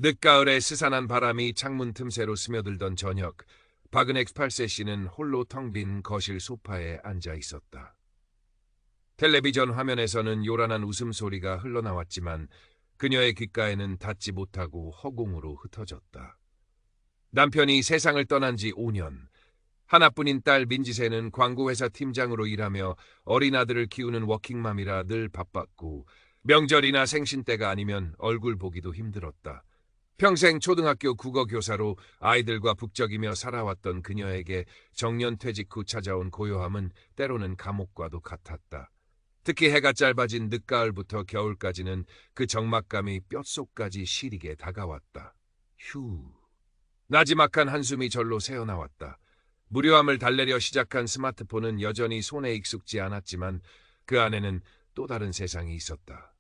늦가을에 스산한 바람이 창문 틈새로 스며들던 저녁, 박은혜 8세 씨는 홀로 텅 빈 거실 소파에 앉아 있었다. 텔레비전 화면에서는 요란한 웃음소리가 흘러나왔지만 그녀의 귓가에는 닿지 못하고 허공으로 흩어졌다. 남편이 세상을 떠난 지 5년, 하나뿐인 딸 민지새는 광고회사 팀장으로 일하며 어린 아들을 키우는 워킹맘이라 늘 바빴고 명절이나 생신 때가 아니면 얼굴 보기도 힘들었다. 평생 초등학교 국어교사로 아이들과 북적이며 살아왔던 그녀에게 정년퇴직 후 찾아온 고요함은 때로는 감옥과도 같았다. 특히 해가 짧아진 늦가을부터 겨울까지는 그 적막감이 뼛속까지 시리게 다가왔다. 휴. 나지막한 한숨이 절로 새어나왔다. 무료함을 달래려 시작한 스마트폰은 여전히 손에 익숙지 않았지만 그 안에는 또 다른 세상이 있었다.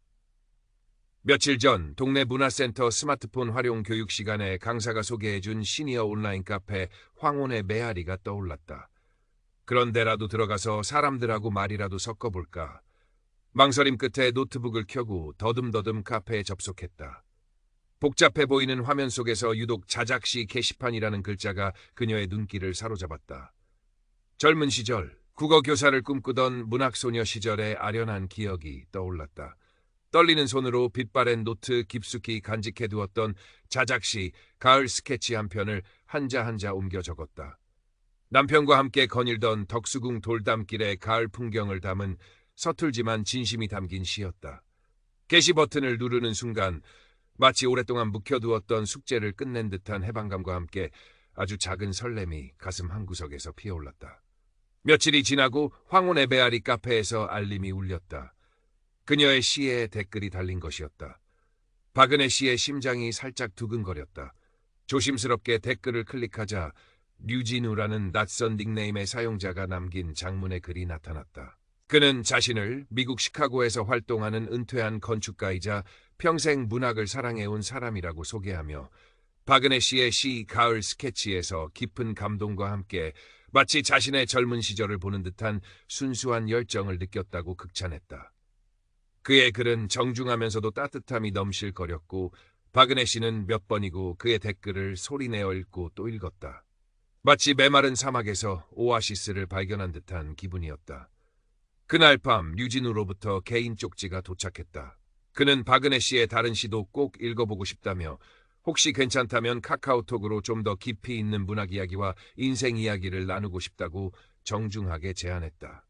며칠 전 동네 문화센터 스마트폰 활용 교육 시간에 강사가 소개해준 시니어 온라인 카페 황혼의 메아리가 떠올랐다. 그런데라도 들어가서 사람들하고 말이라도 섞어볼까. 망설임 끝에 노트북을 켜고 더듬더듬 카페에 접속했다. 복잡해 보이는 화면 속에서 유독 자작시 게시판이라는 글자가 그녀의 눈길을 사로잡았다. 젊은 시절 국어교사를 꿈꾸던 문학소녀 시절의 아련한 기억이 떠올랐다. 떨리는 손으로 빛바랜 노트 깊숙이 간직해두었던 자작시 가을 스케치 한 편을 한자 한자 옮겨 적었다. 남편과 함께 거닐던 덕수궁 돌담길의 가을 풍경을 담은 서툴지만 진심이 담긴 시였다. 게시 버튼을 누르는 순간 마치 오랫동안 묵혀두었던 숙제를 끝낸 듯한 해방감과 함께 아주 작은 설렘이 가슴 한구석에서 피어올랐다. 며칠이 지나고 황혼의 메아리 카페에서 알림이 울렸다. 그녀의 시에 댓글이 달린 것이었다. 박은혜 씨의 심장이 살짝 두근거렸다. 조심스럽게 댓글을 클릭하자 류진우라는 낯선 닉네임의 사용자가 남긴 장문의 글이 나타났다. 그는 자신을 미국 시카고에서 활동하는 은퇴한 건축가이자 평생 문학을 사랑해온 사람이라고 소개하며 박은혜 씨의 시 가을 스케치에서 깊은 감동과 함께 마치 자신의 젊은 시절을 보는 듯한 순수한 열정을 느꼈다고 극찬했다. 그의 글은 정중하면서도 따뜻함이 넘실거렸고 박은혜 씨는 몇 번이고 그의 댓글을 소리내어 읽고 또 읽었다. 마치 메마른 사막에서 오아시스를 발견한 듯한 기분이었다. 그날 밤 류진우로부터 개인 쪽지가 도착했다. 그는 박은혜 씨의 다른 시도 꼭 읽어보고 싶다며 혹시 괜찮다면 카카오톡으로 좀 더 깊이 있는 문학 이야기와 인생 이야기를 나누고 싶다고 정중하게 제안했다.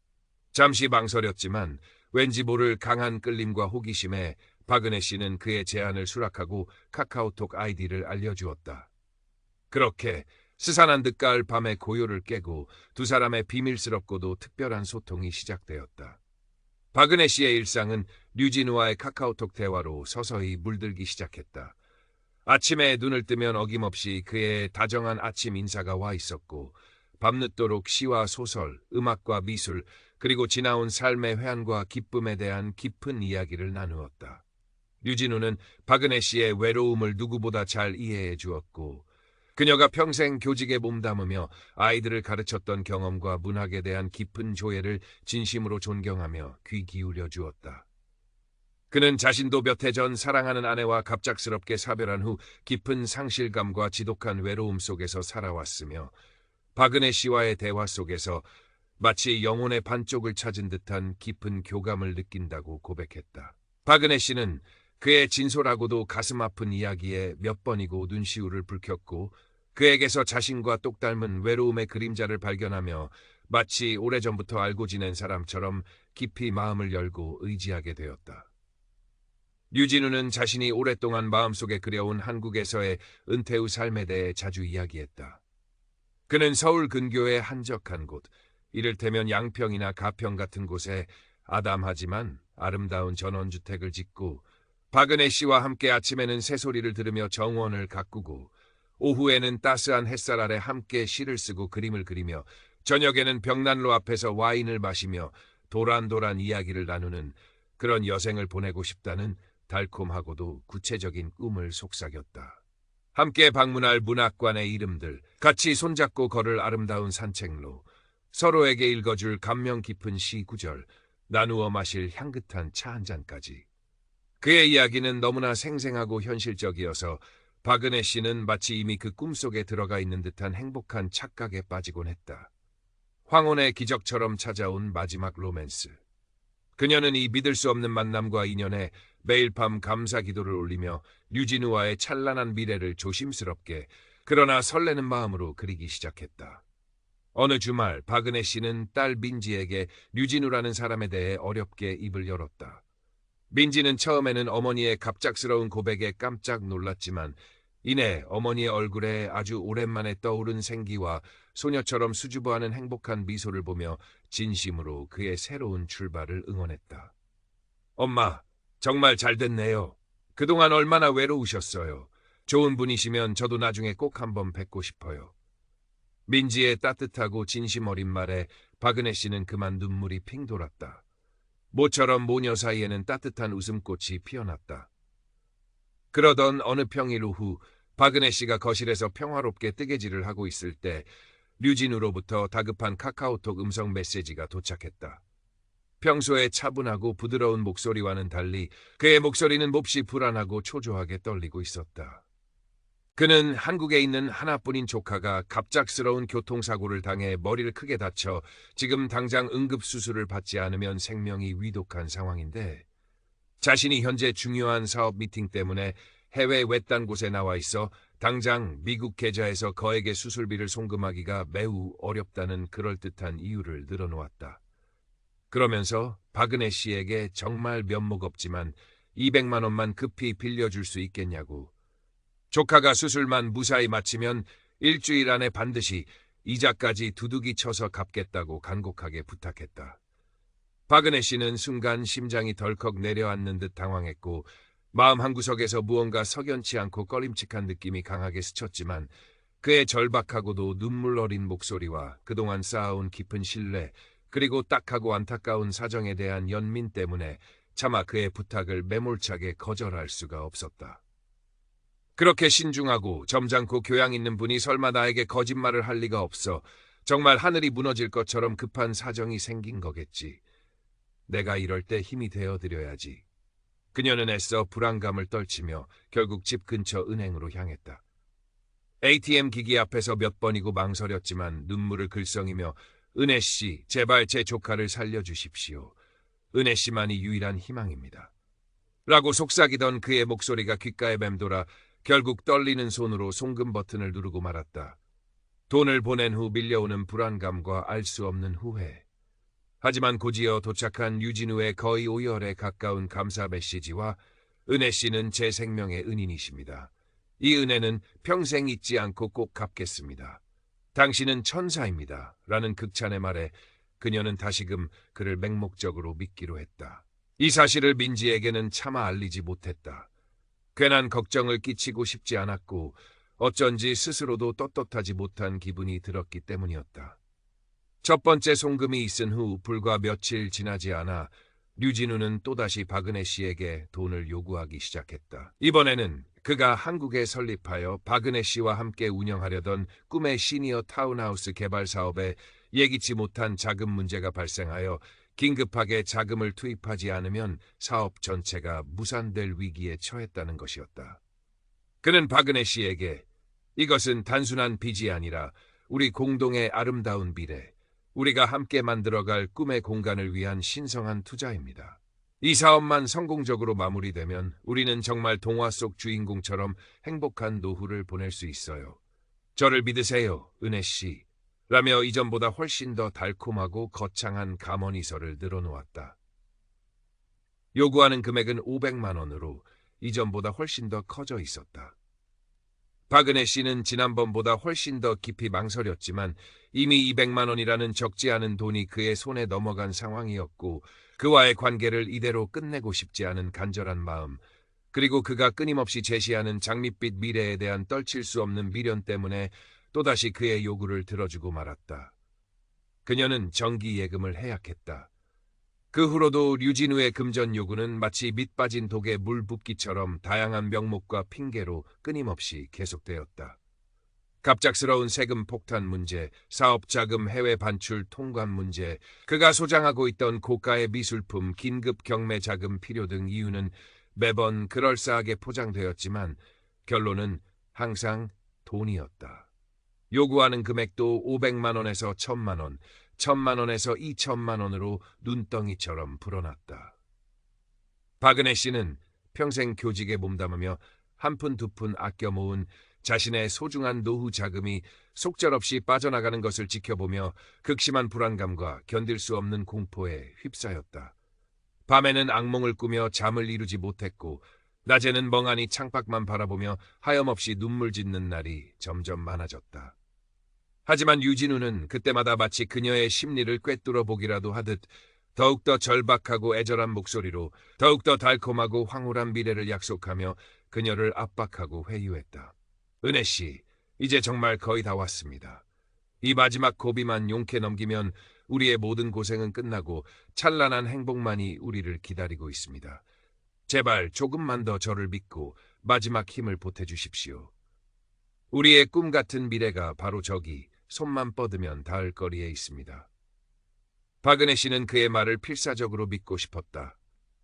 잠시 망설였지만 왠지 모를 강한 끌림과 호기심에 박은혜 씨는 그의 제안을 수락하고 카카오톡 아이디를 알려주었다. 그렇게 스산한 늦가을 밤의 고요를 깨고 두 사람의 비밀스럽고도 특별한 소통이 시작되었다. 박은혜 씨의 일상은 류진우와의 카카오톡 대화로 서서히 물들기 시작했다. 아침에 눈을 뜨면 어김없이 그의 다정한 아침 인사가 와 있었고 밤늦도록 시와 소설, 음악과 미술, 그리고 지나온 삶의 회한과 기쁨에 대한 깊은 이야기를 나누었다. 류진우는 박은혜 씨의 외로움을 누구보다 잘 이해해 주었고 그녀가 평생 교직에 몸담으며 아이들을 가르쳤던 경험과 문학에 대한 깊은 조예를 진심으로 존경하며 귀 기울여 주었다. 그는 자신도 몇 해 전 사랑하는 아내와 갑작스럽게 사별한 후 깊은 상실감과 지독한 외로움 속에서 살아왔으며 박은혜 씨와의 대화 속에서 마치 영혼의 반쪽을 찾은 듯한 깊은 교감을 느낀다고 고백했다. 박은혜 씨는 그의 진솔하고도 가슴 아픈 이야기에 몇 번이고 눈시울을 붉혔고 그에게서 자신과 똑 닮은 외로움의 그림자를 발견하며 마치 오래전부터 알고 지낸 사람처럼 깊이 마음을 열고 의지하게 되었다. 류진우는 자신이 오랫동안 마음속에 그려온 한국에서의 은퇴 후 삶에 대해 자주 이야기했다. 그는 서울 근교의 한적한 곳, 이를테면 양평이나 가평 같은 곳에 아담하지만 아름다운 전원주택을 짓고 박은혜 씨와 함께 아침에는 새소리를 들으며 정원을 가꾸고 오후에는 따스한 햇살 아래 함께 시를 쓰고 그림을 그리며 저녁에는 벽난로 앞에서 와인을 마시며 도란도란 이야기를 나누는 그런 여생을 보내고 싶다는 달콤하고도 구체적인 꿈을 속삭였다. 함께 방문할 문학관의 이름들, 같이 손잡고 걸을 아름다운 산책로, 서로에게 읽어줄 감명 깊은 시 구절, 나누어 마실 향긋한 차 한 잔까지. 그의 이야기는 너무나 생생하고 현실적이어서 박은혜 씨는 마치 이미 그 꿈속에 들어가 있는 듯한 행복한 착각에 빠지곤 했다. 황혼의 기적처럼 찾아온 마지막 로맨스. 그녀는 이 믿을 수 없는 만남과 인연에 매일 밤 감사 기도를 올리며 류진우와의 찬란한 미래를 조심스럽게 그러나 설레는 마음으로 그리기 시작했다. 어느 주말 박은혜 씨는 딸 민지에게 류진우라는 사람에 대해 어렵게 입을 열었다. 민지는 처음에는 어머니의 갑작스러운 고백에 깜짝 놀랐지만 이내 어머니의 얼굴에 아주 오랜만에 떠오른 생기와 소녀처럼 수줍어하는 행복한 미소를 보며 진심으로 그의 새로운 출발을 응원했다. 엄마, 정말 잘 됐네요. 그동안 얼마나 외로우셨어요. 좋은 분이시면 저도 나중에 꼭 한번 뵙고 싶어요. 민지의 따뜻하고 진심 어린 말에 박은혜 씨는 그만 눈물이 핑 돌았다. 모처럼 모녀 사이에는 따뜻한 웃음꽃이 피어났다. 그러던 어느 평일 오후 박은혜 씨가 거실에서 평화롭게 뜨개질을 하고 있을 때 류진우로부터 다급한 카카오톡 음성 메시지가 도착했다. 평소에 차분하고 부드러운 목소리와는 달리 그의 목소리는 몹시 불안하고 초조하게 떨리고 있었다. 그는 한국에 있는 하나뿐인 조카가 갑작스러운 교통사고를 당해 머리를 크게 다쳐 지금 당장 응급수술을 받지 않으면 생명이 위독한 상황인데 자신이 현재 중요한 사업 미팅 때문에 해외 외딴 곳에 나와 있어 당장 미국 계좌에서 거액의 수술비를 송금하기가 매우 어렵다는 그럴듯한 이유를 늘어놓았다. 그러면서 박은혜 씨에게 정말 면목 없지만 200만 원만 급히 빌려줄 수 있겠냐고. 조카가 수술만 무사히 마치면 일주일 안에 반드시 이자까지 두둑이 쳐서 갚겠다고 간곡하게 부탁했다. 박은혜 씨는 순간 심장이 덜컥 내려앉는 듯 당황했고 마음 한구석에서 무언가 석연치 않고 꺼림칙한 느낌이 강하게 스쳤지만 그의 절박하고도 눈물 어린 목소리와 그동안 쌓아온 깊은 신뢰 그리고 딱하고 안타까운 사정에 대한 연민 때문에 차마 그의 부탁을 매몰차게 거절할 수가 없었다. 그렇게 신중하고 점잖고 교양 있는 분이 설마 나에게 거짓말을 할 리가 없어 정말 하늘이 무너질 것처럼 급한 사정이 생긴 거겠지. 내가 이럴 때 힘이 되어드려야지. 그녀는 애써 불안감을 떨치며 결국 집 근처 은행으로 향했다. ATM 기기 앞에서 몇 번이고 망설였지만 눈물을 글썽이며 은혜 씨, 제발 제 조카를 살려주십시오. 은혜 씨만이 유일한 희망입니다. 라고 속삭이던 그의 목소리가 귓가에 맴돌아 결국 떨리는 손으로 송금 버튼을 누르고 말았다. 돈을 보낸 후 밀려오는 불안감과 알 수 없는 후회. 하지만 곧이어 도착한 류진우의 거의 5열에 가까운 감사 메시지와 은혜 씨는 제 생명의 은인이십니다. 이 은혜는 평생 잊지 않고 꼭 갚겠습니다. 당신은 천사입니다. 라는 극찬의 말에 그녀는 다시금 그를 맹목적으로 믿기로 했다. 이 사실을 민지에게는 차마 알리지 못했다. 괜한 걱정을 끼치고 싶지 않았고 어쩐지 스스로도 떳떳하지 못한 기분이 들었기 때문이었다. 첫 번째 송금이 있은 후 불과 며칠 지나지 않아 류진우는 또다시 박은혜 씨에게 돈을 요구하기 시작했다. 이번에는 그가 한국에 설립하여 박은혜 씨와 함께 운영하려던 꿈의 시니어 타운하우스 개발 사업에 예기치 못한 자금 문제가 발생하여 긴급하게 자금을 투입하지 않으면 사업 전체가 무산될 위기에 처했다는 것이었다. 그는 박은혜 씨에게 이것은 단순한 빚이 아니라 우리 공동의 아름다운 미래, 우리가 함께 만들어갈 꿈의 공간을 위한 신성한 투자입니다. 이 사업만 성공적으로 마무리되면 우리는 정말 동화 속 주인공처럼 행복한 노후를 보낼 수 있어요. 저를 믿으세요, 은혜 씨. 라며 이전보다 훨씬 더 달콤하고 거창한 감언이설을 늘어놓았다. 요구하는 금액은 500만 원으로 이전보다 훨씬 더 커져 있었다. 박은혜 씨는 지난번보다 훨씬 더 깊이 망설였지만 이미 200만 원이라는 적지 않은 돈이 그의 손에 넘어간 상황이었고 그와의 관계를 이대로 끝내고 싶지 않은 간절한 마음, 그리고 그가 끊임없이 제시하는 장밋빛 미래에 대한 떨칠 수 없는 미련 때문에 또다시 그의 요구를 들어주고 말았다. 그녀는 정기 예금을 해약했다. 그 후로도 류진우의 금전 요구는 마치 밑 빠진 독에 물 붓기처럼 다양한 명목과 핑계로 끊임없이 계속되었다. 갑작스러운 세금 폭탄 문제, 사업 자금 해외 반출 통관 문제, 그가 소장하고 있던 고가의 미술품 긴급 경매 자금 필요 등 이유는 매번 그럴싸하게 포장되었지만 결론은 항상 돈이었다. 요구하는 금액도 500만 원에서 1000만 원, 1000만 원에서 2000만 원으로 눈덩이처럼 불어났다. 박은혜 씨는 평생 교직에 몸담으며 한 푼 두 푼 아껴 모은 자신의 소중한 노후 자금이 속절없이 빠져나가는 것을 지켜보며 극심한 불안감과 견딜 수 없는 공포에 휩싸였다. 밤에는 악몽을 꾸며 잠을 이루지 못했고 낮에는 멍하니 창밖만 바라보며 하염없이 눈물 짓는 날이 점점 많아졌다. 하지만 유진우는 그때마다 마치 그녀의 심리를 꿰뚫어 보기라도 하듯 더욱더 절박하고 애절한 목소리로 더욱더 달콤하고 황홀한 미래를 약속하며 그녀를 압박하고 회유했다. 은혜 씨, 이제 정말 거의 다 왔습니다. 이 마지막 고비만 용케 넘기면 우리의 모든 고생은 끝나고 찬란한 행복만이 우리를 기다리고 있습니다. 제발 조금만 더 저를 믿고 마지막 힘을 보태주십시오. 우리의 꿈 같은 미래가 바로 저기 손만 뻗으면 닿을 거리에 있습니다. 박은혜 씨는 그의 말을 필사적으로 믿고 싶었다.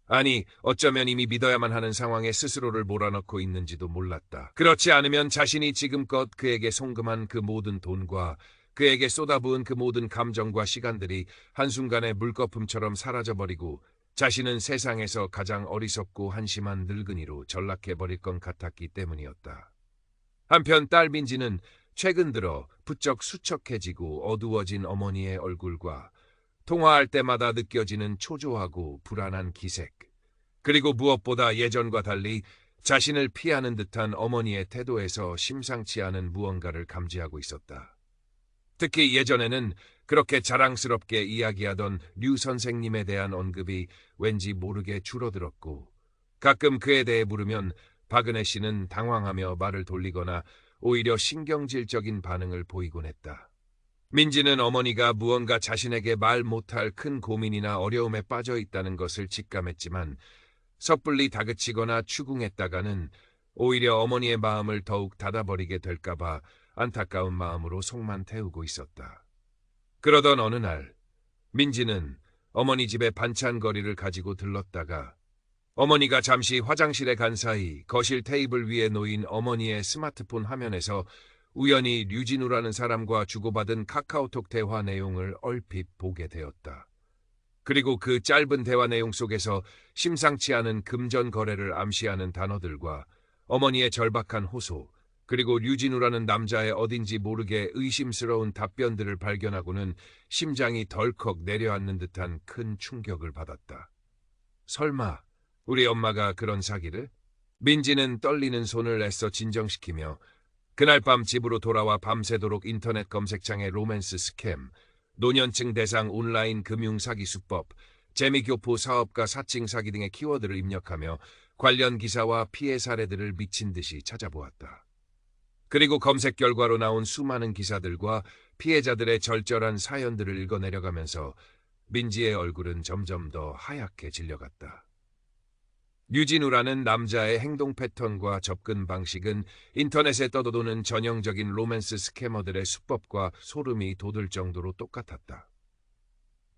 아니, 어쩌면 이미 믿어야만 하는 상황에 스스로를 몰아넣고 있는지도 몰랐다. 그렇지 않으면 자신이 지금껏 그에게 송금한 그 모든 돈과 그에게 쏟아부은 그 모든 감정과 시간들이 한순간에 물거품처럼 사라져버리고 자신은 세상에서 가장 어리석고 한심한 늙은이로 전락해버릴 것 같았기 때문이었다. 한편 딸 민지는 최근 들어 부쩍 수척해지고 어두워진 어머니의 얼굴과 통화할 때마다 느껴지는 초조하고 불안한 기색, 그리고 무엇보다 예전과 달리 자신을 피하는 듯한 어머니의 태도에서 심상치 않은 무언가를 감지하고 있었다. 특히 예전에는 그렇게 자랑스럽게 이야기하던 류 선생님에 대한 언급이 왠지 모르게 줄어들었고 가끔 그에 대해 물으면 박은혜 씨는 당황하며 말을 돌리거나 오히려 신경질적인 반응을 보이곤 했다. 민지는 어머니가 무언가 자신에게 말 못할 큰 고민이나 어려움에 빠져 있다는 것을 직감했지만 섣불리 다그치거나 추궁했다가는 오히려 어머니의 마음을 더욱 닫아버리게 될까봐 안타까운 마음으로 속만 태우고 있었다. 그러던 어느 날 민지는 어머니 집에 반찬거리를 가지고 들렀다가 어머니가 잠시 화장실에 간 사이 거실 테이블 위에 놓인 어머니의 스마트폰 화면에서 우연히 류진우라는 사람과 주고받은 카카오톡 대화 내용을 얼핏 보게 되었다. 그리고 그 짧은 대화 내용 속에서 심상치 않은 금전 거래를 암시하는 단어들과 어머니의 절박한 호소, 그리고 류진우라는 남자의 어딘지 모르게 의심스러운 답변들을 발견하고는 심장이 덜컥 내려앉는 듯한 큰 충격을 받았다. 설마 우리 엄마가 그런 사기를? 민지는 떨리는 손을 애써 진정시키며 그날 밤 집으로 돌아와 밤새도록 인터넷 검색창에 로맨스 스캠, 노년층 대상 온라인 금융 사기 수법, 재미교포 사업가 사칭 사기 등의 키워드를 입력하며 관련 기사와 피해 사례들을 미친 듯이 찾아보았다. 그리고 검색 결과로 나온 수많은 기사들과 피해자들의 절절한 사연들을 읽어내려가면서 민지의 얼굴은 점점 더 하얗게 질려갔다. 류진우라는 남자의 행동 패턴과 접근 방식은 인터넷에 떠도는 전형적인 로맨스 스캐머들의 수법과 소름이 돋을 정도로 똑같았다.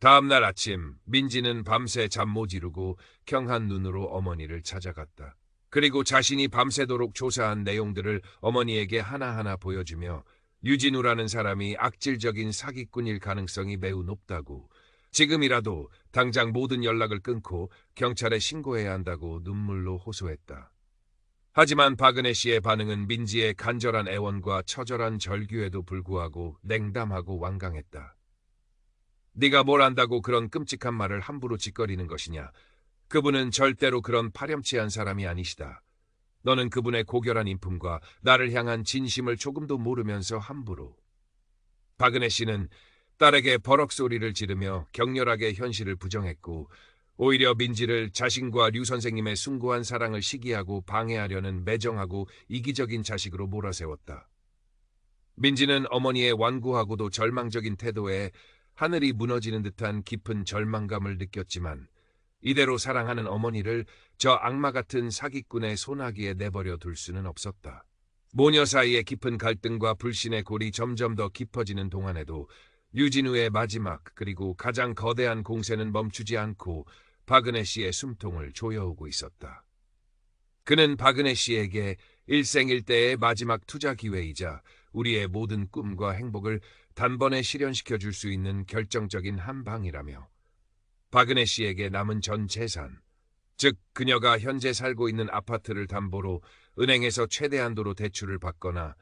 다음날 아침 민지는 밤새 잠 못 이루고 경한 눈으로 어머니를 찾아갔다. 그리고 자신이 밤새도록 조사한 내용들을 어머니에게 하나하나 보여주며 류진우라는 사람이 악질적인 사기꾼일 가능성이 매우 높다고, 지금이라도 당장 모든 연락을 끊고 경찰에 신고해야 한다고 눈물로 호소했다. 하지만 박은혜 씨의 반응은 민지의 간절한 애원과 처절한 절규에도 불구하고 냉담하고 완강했다. 네가 뭘 안다고 그런 끔찍한 말을 함부로 짓거리는 것이냐. 그분은 절대로 그런 파렴치한 사람이 아니시다. 너는 그분의 고결한 인품과 나를 향한 진심을 조금도 모르면서 함부로. 박은혜 씨는 딸에게 버럭 소리를 지르며 격렬하게 현실을 부정했고 오히려 민지를 자신과 류 선생님의 숭고한 사랑을 시기하고 방해하려는 매정하고 이기적인 자식으로 몰아세웠다. 민지는 어머니의 완고하고도 절망적인 태도에 하늘이 무너지는 듯한 깊은 절망감을 느꼈지만 이대로 사랑하는 어머니를 저 악마 같은 사기꾼의 소나기에 내버려 둘 수는 없었다. 모녀 사이의 깊은 갈등과 불신의 골이 점점 더 깊어지는 동안에도 류진우의 마지막 그리고 가장 거대한 공세는 멈추지 않고 박은혜 씨의 숨통을 조여오고 있었다. 그는 박은혜 씨에게 일생일대의 마지막 투자 기회이자 우리의 모든 꿈과 행복을 단번에 실현시켜 줄 수 있는 결정적인 한 방이라며 박은혜 씨에게 남은 전 재산, 즉 그녀가 현재 살고 있는 아파트를 담보로 은행에서 최대한도로 대출을 받거나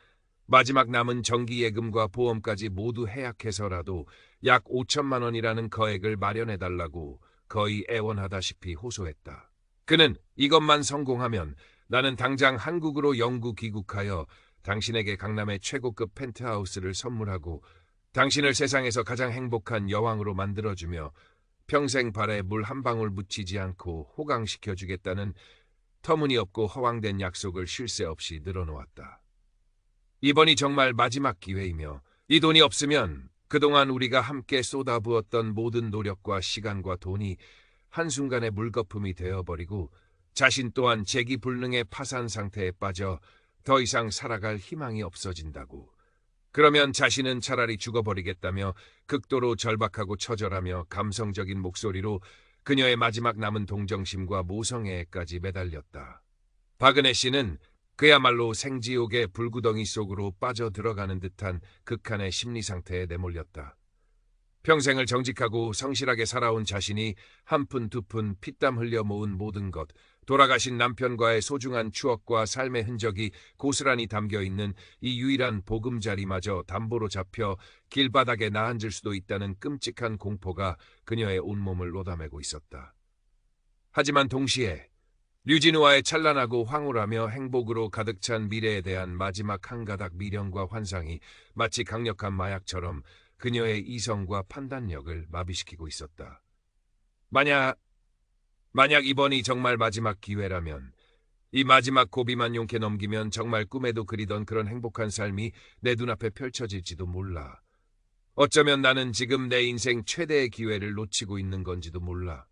마지막 남은 정기예금과 보험까지 모두 해약해서라도 약 5천만 원이라는 거액을 마련해달라고 거의 애원하다시피 호소했다. 그는 이것만 성공하면 나는 당장 한국으로 영구 귀국하여 당신에게 강남의 최고급 펜트하우스를 선물하고 당신을 세상에서 가장 행복한 여왕으로 만들어주며 평생 발에 물 한 방울 묻히지 않고 호강시켜주겠다는 터무니없고 허황된 약속을 쉴 새 없이 늘어놓았다. 이번이 정말 마지막 기회이며 이 돈이 없으면 그동안 우리가 함께 쏟아부었던 모든 노력과 시간과 돈이 한순간에 물거품이 되어버리고 자신 또한 재기불능의 파산 상태에 빠져 더 이상 살아갈 희망이 없어진다고. 그러면 자신은 차라리 죽어버리겠다며 극도로 절박하고 처절하며 감성적인 목소리로 그녀의 마지막 남은 동정심과 모성애까지 매달렸다. 박은혜 씨는 그야말로 생지옥의 불구덩이 속으로 빠져들어가는 듯한 극한의 심리 상태에 내몰렸다. 평생을 정직하고 성실하게 살아온 자신이 한 푼 두 푼 피땀 흘려 모은 모든 것, 돌아가신 남편과의 소중한 추억과 삶의 흔적이 고스란히 담겨있는 이 유일한 보금자리마저 담보로 잡혀 길바닥에 나앉을 수도 있다는 끔찍한 공포가 그녀의 온몸을 로다매고 있었다. 하지만 동시에 류진우와의 찬란하고 황홀하며 행복으로 가득 찬 미래에 대한 마지막 한 가닥 미련과 환상이 마치 강력한 마약처럼 그녀의 이성과 판단력을 마비시키고 있었다. 만약 이번이 정말 마지막 기회라면, 이 마지막 고비만 용케 넘기면 정말 꿈에도 그리던 그런 행복한 삶이 내 눈앞에 펼쳐질지도 몰라. 어쩌면 나는 지금 내 인생 최대의 기회를 놓치고 있는 건지도 몰라.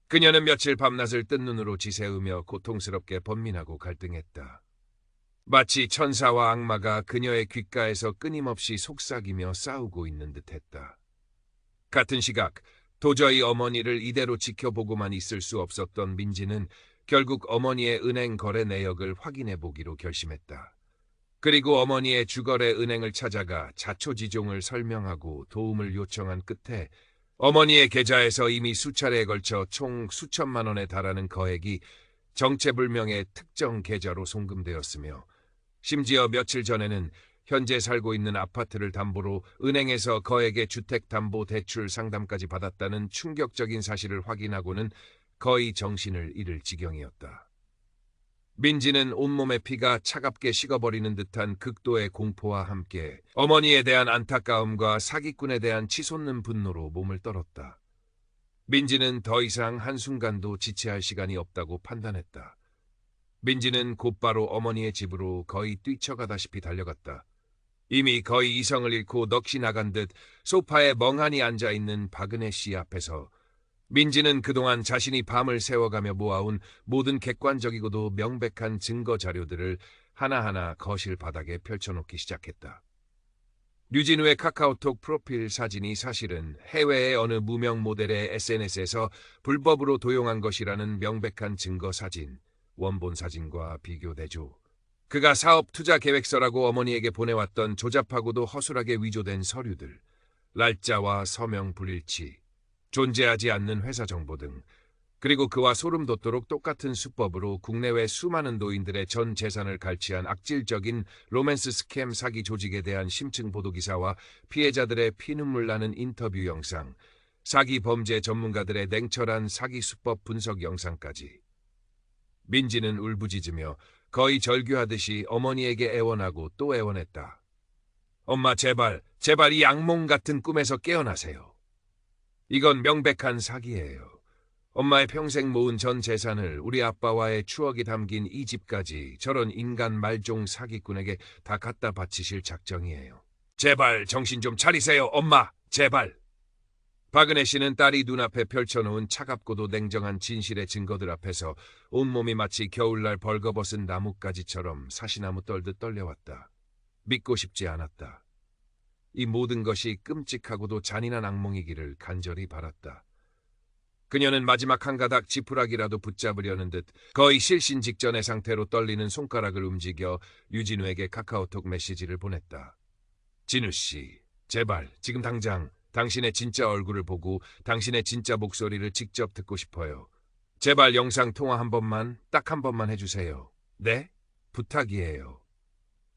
그녀는 며칠 밤낮을 뜬 눈으로 지새우며 고통스럽게 번민하고 갈등했다. 마치 천사와 악마가 그녀의 귓가에서 끊임없이 속삭이며 싸우고 있는 듯했다. 같은 시각 도저히 어머니를 이대로 지켜보고만 있을 수 없었던 민지는 결국 어머니의 은행 거래 내역을 확인해 보기로 결심했다. 그리고 어머니의 주거래 은행을 찾아가 자초지종을 설명하고 도움을 요청한 끝에 어머니의 계좌에서 이미 수차례에 걸쳐 총 수천만 원에 달하는 거액이 정체불명의 특정 계좌로 송금되었으며 심지어 며칠 전에는 현재 살고 있는 아파트를 담보로 은행에서 거액의 주택담보대출 상담까지 받았다는 충격적인 사실을 확인하고는 거의 정신을 잃을 지경이었다. 민지는 온몸의 피가 차갑게 식어버리는 듯한 극도의 공포와 함께 어머니에 대한 안타까움과 사기꾼에 대한 치솟는 분노로 몸을 떨었다. 민지는 더 이상 한순간도 지체할 시간이 없다고 판단했다. 민지는 곧바로 어머니의 집으로 거의 뛰쳐가다시피 달려갔다. 이미 거의 이성을 잃고 넋이 나간 듯 소파에 멍하니 앉아있는 박은혜 씨 앞에서 민지는 그동안 자신이 밤을 새워가며 모아온 모든 객관적이고도 명백한 증거 자료들을 하나하나 거실 바닥에 펼쳐놓기 시작했다. 류진우의 카카오톡 프로필 사진이 사실은 해외의 어느 무명 모델의 SNS에서 불법으로 도용한 것이라는 명백한 증거 사진, 원본 사진과 비교대조. 그가 사업 투자 계획서라고 어머니에게 보내왔던 조잡하고도 허술하게 위조된 서류들, 날짜와 서명 불일치, 존재하지 않는 회사 정보 등, 그리고 그와 소름 돋도록 똑같은 수법으로 국내외 수많은 노인들의 전 재산을 갈취한 악질적인 로맨스 스캠 사기 조직에 대한 심층 보도기사와 피해자들의 피눈물 나는 인터뷰 영상, 사기 범죄 전문가들의 냉철한 사기 수법 분석 영상까지. 민지는 울부짖으며 거의 절규하듯이 어머니에게 애원하고 또 애원했다. 엄마 제발 이 악몽 같은 꿈에서 깨어나세요. 이건 명백한 사기예요. 엄마의 평생 모은 전 재산을 우리 아빠와의 추억이 담긴 이 집까지 저런 인간 말종 사기꾼에게 다 갖다 바치실 작정이에요. 제발 정신 좀 차리세요, 엄마, 제발. 박은혜 씨는 딸이 눈앞에 펼쳐놓은 차갑고도 냉정한 진실의 증거들 앞에서 온몸이 마치 겨울날 벌거벗은 나뭇가지처럼 사시나무 떨듯 떨려왔다. 믿고 싶지 않았다. 이 모든 것이 끔찍하고도 잔인한 악몽이기를 간절히 바랐다. 그녀는 마지막 한 가닥 지푸라기라도 붙잡으려는 듯 거의 실신 직전의 상태로 떨리는 손가락을 움직여 유진우에게 카카오톡 메시지를 보냈다. 진우 씨, 제발 지금 당장 당신의 진짜 얼굴을 보고 당신의 진짜 목소리를 직접 듣고 싶어요. 제발 영상 통화 한 번만, 딱 한 번만 해주세요. 네? 부탁이에요.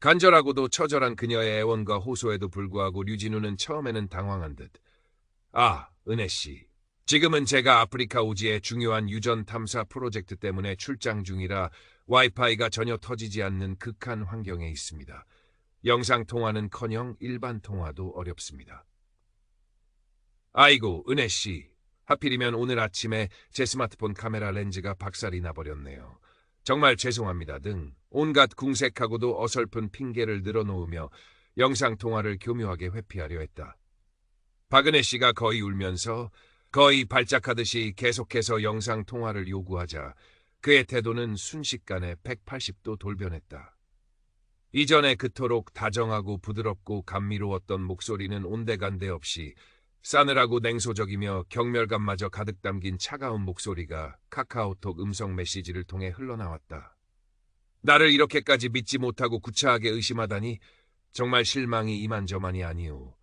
간절하고도 처절한 그녀의 애원과 호소에도 불구하고 류진우는 처음에는 당황한 듯. 아, 은혜 씨. 지금은 제가 아프리카 오지의 중요한 유전 탐사 프로젝트 때문에 출장 중이라 와이파이가 전혀 터지지 않는 극한 환경에 있습니다. 영상 통화는커녕 일반 통화도 어렵습니다. 아이고, 은혜 씨. 하필이면 오늘 아침에 제 스마트폰 카메라 렌즈가 박살이 나버렸네요. 정말 죄송합니다 등 온갖 궁색하고도 어설픈 핑계를 늘어놓으며 영상 통화를 교묘하게 회피하려 했다. 박은혜 씨가 거의 울면서 거의 발작하듯이 계속해서 영상 통화를 요구하자 그의 태도는 순식간에 180도 돌변했다. 이전에 그토록 다정하고 부드럽고 감미로웠던 목소리는 온데간데 없이 싸늘하고 냉소적이며 경멸감마저 가득 담긴 차가운 목소리가 카카오톡 음성 메시지를 통해 흘러나왔다. 나를 이렇게까지 믿지 못하고 구차하게 의심하다니 정말 실망이 이만저만이 아니오.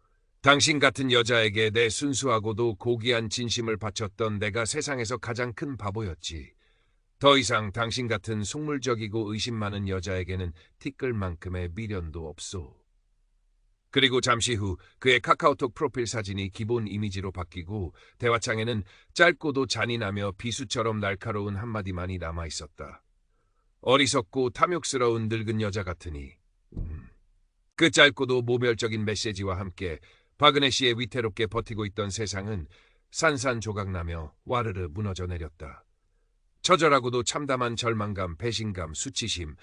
당신 같은 여자에게 내 순수하고도 고귀한 진심을 바쳤던 내가 세상에서 가장 큰 바보였지. 더 이상 당신 같은 속물적이고 의심 많은 여자에게는 티끌만큼의 미련도 없소. 그리고 잠시 후 그의 카카오톡 프로필 사진이 기본 이미지로 바뀌고 대화창에는 짧고도 잔인하며 비수처럼 날카로운 한마디만이 남아있었다. 어리석고 탐욕스러운 늙은 여자 같으니. 그 짧고도 모멸적인 메시지와 함께 박은혜 씨의 위태롭게 버티고 있던 세상은 산산조각나며 와르르 무너져 내렸다. 처절하고도 참담한 절망감, 배신감, 수치심,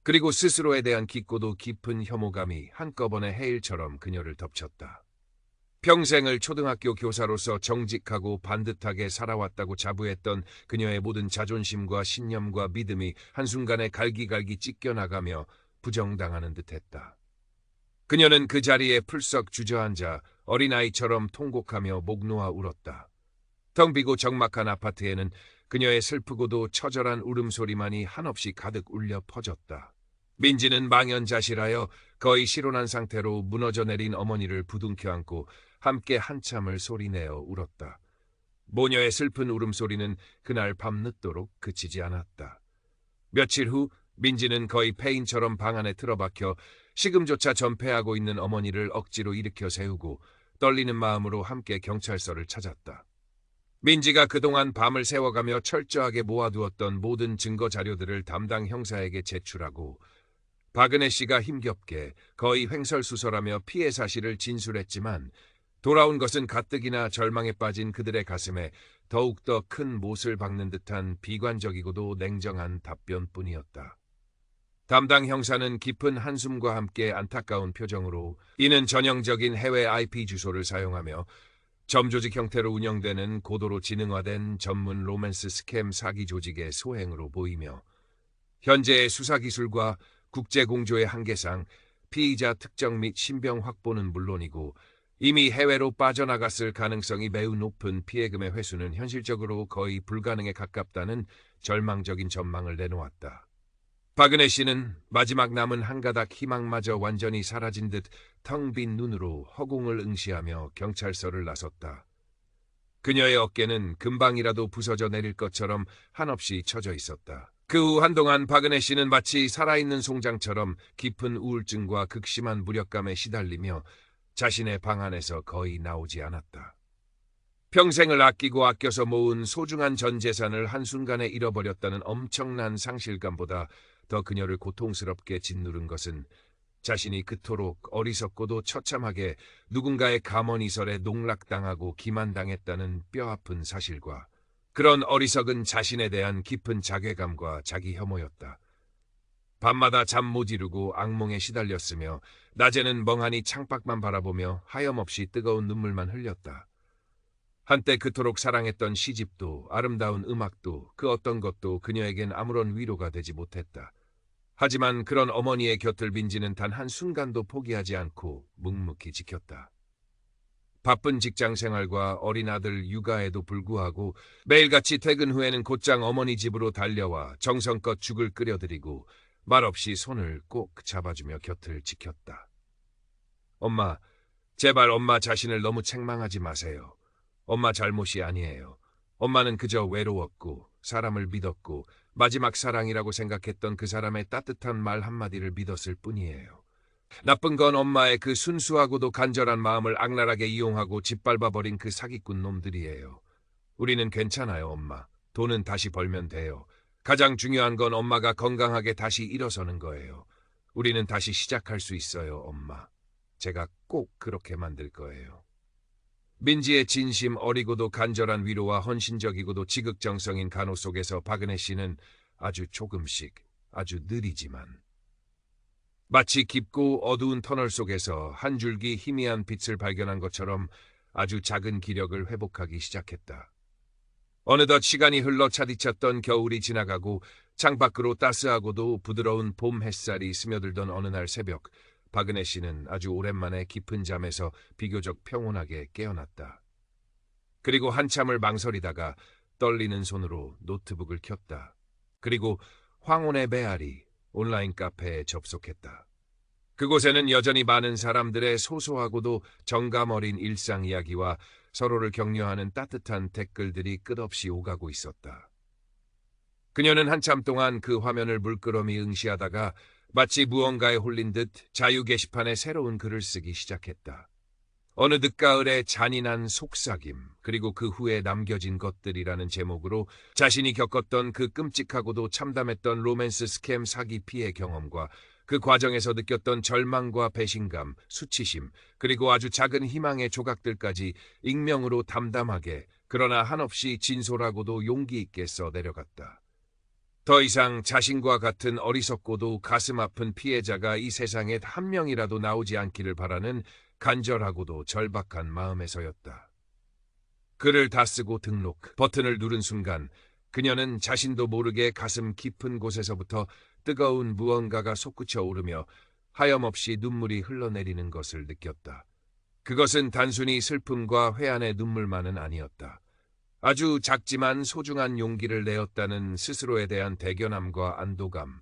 그리고 스스로에 대한 깊고도 깊은 혐오감이 한꺼번에 해일처럼 그녀를 덮쳤다. 평생을 초등학교 교사로서 정직하고 반듯하게 살아왔다고 자부했던 그녀의 모든 자존심과 신념과 믿음이 한순간에 갈기갈기 찢겨나가며 부정당하는 듯했다. 그녀는 그 자리에 풀썩 주저앉아 어린아이처럼 통곡하며 목 놓아 울었다. 텅 비고 적막한 아파트에는 그녀의 슬프고도 처절한 울음소리만이 한없이 가득 울려 퍼졌다. 민지는 망연자실하여 거의 실혼한 상태로 무너져 내린 어머니를 부둥켜 안고 함께 한참을 소리내어 울었다. 모녀의 슬픈 울음소리는 그날 밤늦도록 그치지 않았다. 며칠 후 민지는 거의 폐인처럼 방 안에 틀어박혀 식음조차 전폐하고 있는 어머니를 억지로 일으켜 세우고 떨리는 마음으로 함께 경찰서를 찾았다. 민지가 그동안 밤을 새워가며 철저하게 모아두었던 모든 증거 자료들을 담당 형사에게 제출하고 박은혜 씨가 힘겹게 거의 횡설수설하며 피해 사실을 진술했지만 돌아온 것은 가뜩이나 절망에 빠진 그들의 가슴에 더욱더 큰 못을 박는 듯한 비관적이고도 냉정한 답변뿐이었다. 담당 형사는 깊은 한숨과 함께 안타까운 표정으로 이는 전형적인 해외 IP 주소를 사용하며 점조직 형태로 운영되는 고도로 지능화된 전문 로맨스 스캠 사기 조직의 소행으로 보이며 현재의 수사기술과 국제공조의 한계상 피의자 특정 및 신병 확보는 물론이고 이미 해외로 빠져나갔을 가능성이 매우 높은 피해금의 회수는 현실적으로 거의 불가능에 가깝다는 절망적인 전망을 내놓았다. 박은혜 씨는 마지막 남은 한 가닥 희망마저 완전히 사라진 듯 텅 빈 눈으로 허공을 응시하며 경찰서를 나섰다. 그녀의 어깨는 금방이라도 부서져 내릴 것처럼 한없이 처져 있었다. 그 후 한동안 박은혜 씨는 마치 살아있는 송장처럼 깊은 우울증과 극심한 무력감에 시달리며 자신의 방 안에서 거의 나오지 않았다. 평생을 아끼고 아껴서 모은 소중한 전 재산을 한순간에 잃어버렸다는 엄청난 상실감보다 더 그녀를 고통스럽게 짓누른 것은 자신이 그토록 어리석고도 처참하게 누군가의 감언이설에 농락당하고 기만당했다는 뼈아픈 사실과 그런 어리석은 자신에 대한 깊은 자괴감과 자기 혐오였다. 밤마다 잠 못 이루고 악몽에 시달렸으며 낮에는 멍하니 창밖만 바라보며 하염없이 뜨거운 눈물만 흘렸다. 한때 그토록 사랑했던 시집도 아름다운 음악도 그 어떤 것도 그녀에겐 아무런 위로가 되지 못했다. 하지만 그런 어머니의 곁을 민지는 단 한순간도 포기하지 않고 묵묵히 지켰다. 바쁜 직장 생활과 어린 아들 육아에도 불구하고 매일같이 퇴근 후에는 곧장 어머니 집으로 달려와 정성껏 죽을 끓여드리고 말없이 손을 꼭 잡아주며 곁을 지켰다. 엄마, 제발 엄마 자신을 너무 책망하지 마세요. 엄마 잘못이 아니에요. 엄마는 그저 외로웠고 사람을 믿었고 마지막 사랑이라고 생각했던 그 사람의 따뜻한 말 한마디를 믿었을 뿐이에요. 나쁜 건 엄마의 그 순수하고도 간절한 마음을 악랄하게 이용하고 짓밟아버린 그 사기꾼 놈들이에요. 우리는 괜찮아요, 엄마. 돈은 다시 벌면 돼요. 가장 중요한 건 엄마가 건강하게 다시 일어서는 거예요. 우리는 다시 시작할 수 있어요, 엄마. 제가 꼭 그렇게 만들 거예요. 민지의 진심 어리고도 간절한 위로와 헌신적이고도 지극정성인 간호 속에서 박은혜 씨는 아주 조금씩, 아주 느리지만 마치 깊고 어두운 터널 속에서 한 줄기 희미한 빛을 발견한 것처럼 아주 작은 기력을 회복하기 시작했다. 어느덧 시간이 흘러 차디찼던 겨울이 지나가고 창밖으로 따스하고도 부드러운 봄 햇살이 스며들던 어느 날 새벽, 박은혜 씨는 아주 오랜만에 깊은 잠에서 비교적 평온하게 깨어났다. 그리고 한참을 망설이다가 떨리는 손으로 노트북을 켰다. 그리고 황혼의 메아리 온라인 카페에 접속했다. 그곳에는 여전히 많은 사람들의 소소하고도 정감 어린 일상 이야기와 서로를 격려하는 따뜻한 댓글들이 끝없이 오가고 있었다. 그녀는 한참 동안 그 화면을 물끄러미 응시하다가 마치 무언가에 홀린 듯 자유 게시판에 새로운 글을 쓰기 시작했다. 어느 늦가을의 잔인한 속삭임, 그리고 그 후에 남겨진 것들이라는 제목으로 자신이 겪었던 그 끔찍하고도 참담했던 로맨스 스캠 사기 피해 경험과 그 과정에서 느꼈던 절망과 배신감, 수치심, 그리고 아주 작은 희망의 조각들까지 익명으로 담담하게 그러나 한없이 진솔하고도 용기 있게 써내려갔다. 더 이상 자신과 같은 어리석고도 가슴 아픈 피해자가 이 세상에 한 명이라도 나오지 않기를 바라는 간절하고도 절박한 마음에서였다. 글을 다 쓰고 등록 버튼을 누른 순간 그녀는 자신도 모르게 가슴 깊은 곳에서부터 뜨거운 무언가가 솟구쳐 오르며 하염없이 눈물이 흘러내리는 것을 느꼈다. 그것은 단순히 슬픔과 회한의 눈물만은 아니었다. 아주 작지만 소중한 용기를 내었다는 스스로에 대한 대견함과 안도감,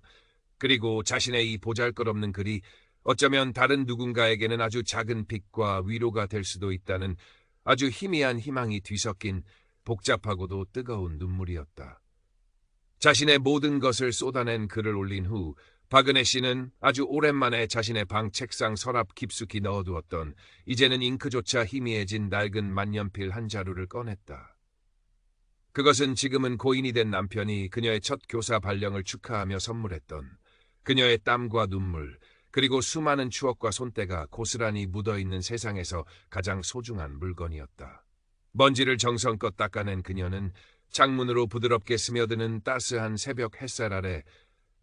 그리고 자신의 이 보잘것없는 글이 어쩌면 다른 누군가에게는 아주 작은 빛과 위로가 될 수도 있다는 아주 희미한 희망이 뒤섞인 복잡하고도 뜨거운 눈물이었다. 자신의 모든 것을 쏟아낸 글을 올린 후 박은혜 씨는 아주 오랜만에 자신의 방 책상 서랍 깊숙이 넣어두었던 이제는 잉크조차 희미해진 낡은 만년필 한 자루를 꺼냈다. 그것은 지금은 고인이 된 남편이 그녀의 첫 교사 발령을 축하하며 선물했던 그녀의 땀과 눈물, 그리고 수많은 추억과 손때가 고스란히 묻어있는 세상에서 가장 소중한 물건이었다. 먼지를 정성껏 닦아낸 그녀는 창문으로 부드럽게 스며드는 따스한 새벽 햇살 아래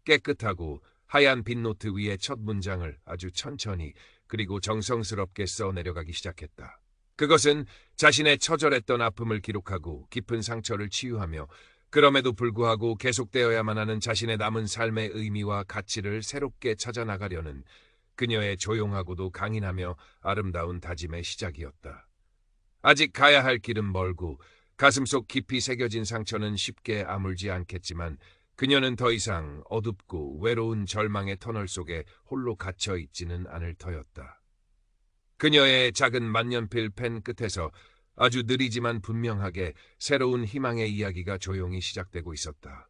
깨끗하고 하얀 빈노트 위에 첫 문장을 아주 천천히 그리고 정성스럽게 써내려가기 시작했다. 그것은 자신의 처절했던 아픔을 기록하고 깊은 상처를 치유하며 그럼에도 불구하고 계속되어야만 하는 자신의 남은 삶의 의미와 가치를 새롭게 찾아나가려는 그녀의 조용하고도 강인하며 아름다운 다짐의 시작이었다. 아직 가야 할 길은 멀고 가슴속 깊이 새겨진 상처는 쉽게 아물지 않겠지만 그녀는 더 이상 어둡고 외로운 절망의 터널 속에 홀로 갇혀 있지는 않을 터였다. 그녀의 작은 만년필 펜 끝에서 아주 느리지만 분명하게 새로운 희망의 이야기가 조용히 시작되고 있었다.